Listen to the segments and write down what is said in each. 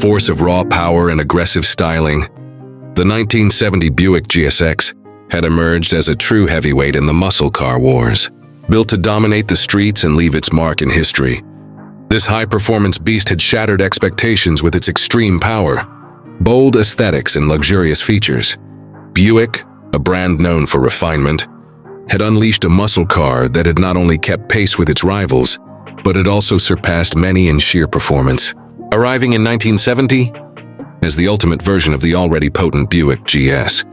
force of raw power and aggressive styling, the 1970 Buick GSX had emerged as a true heavyweight in the muscle car wars. Built to dominate the streets and leave its mark in history, this high-performance beast had shattered expectations with its extreme power, bold aesthetics, and luxurious features. Buick, a brand known for refinement, had unleashed a muscle car that had not only kept pace with its rivals, but had also surpassed many in sheer performance. Arriving in 1970 as the ultimate version of the already potent Buick GS,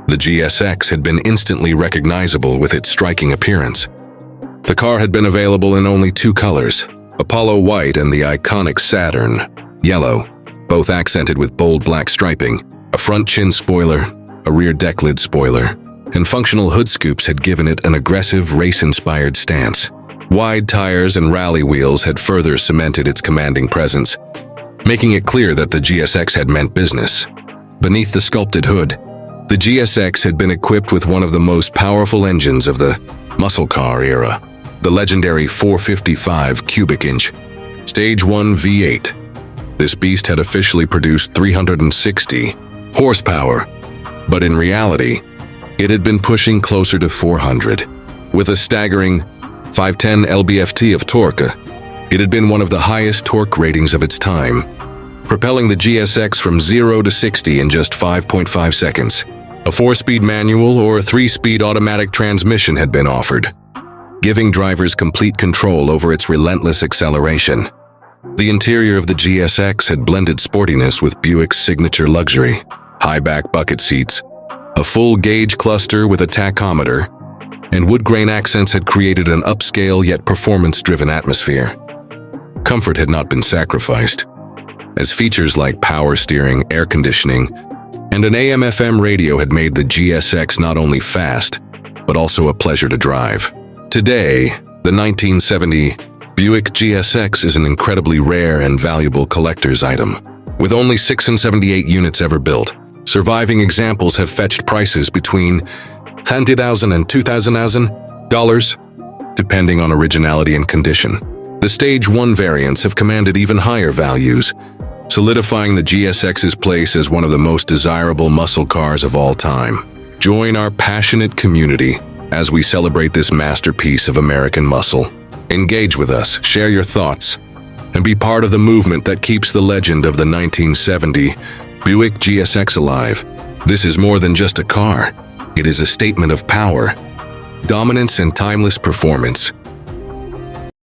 the GSX had been instantly recognizable with its striking appearance. The car had been available in only two colors, Apollo White and the iconic Saturn Yellow, both accented with bold black striping. A front chin spoiler, a rear deck lid spoiler, and functional hood scoops had given it an aggressive, race-inspired stance. Wide tires and rally wheels had further cemented its commanding presence, making it clear that the GSX had meant business. Beneath the sculpted hood, the GSX had been equipped with one of the most powerful engines of the muscle car era, the legendary 455 cubic inch Stage 1 V8. This beast had officially produced 360 horsepower, but in reality, it had been pushing closer to 400. With a staggering 510 lb-ft of torque, it had been one of the highest torque ratings of its time, propelling the GSX from 0 to 60 in just 5.5 seconds. A 4-speed manual or a 3-speed automatic transmission had been offered, giving drivers complete control over its relentless acceleration. The interior of the GSX had blended sportiness with Buick's signature luxury. High-back bucket seats, a full-gauge cluster with a tachometer, and wood grain accents had created an upscale yet performance-driven atmosphere. Comfort had not been sacrificed, as features like power steering, air conditioning, and an AM/FM radio had made the GSX not only fast, but also a pleasure to drive. Today, the 1970 Buick GSX is an incredibly rare and valuable collector's item. With only 678 units ever built, surviving examples have fetched prices between $10,000 and $2,000, depending on originality and condition. The Stage 1 variants have commanded even higher values, solidifying the GSX's place as one of the most desirable muscle cars of all time. Join our passionate community as we celebrate this masterpiece of American muscle. Engage with us, share your thoughts, and be part of the movement that keeps the legend of the 1970 Buick GSX alive. This is more than just a car. It is a statement of power, dominance, and timeless performance.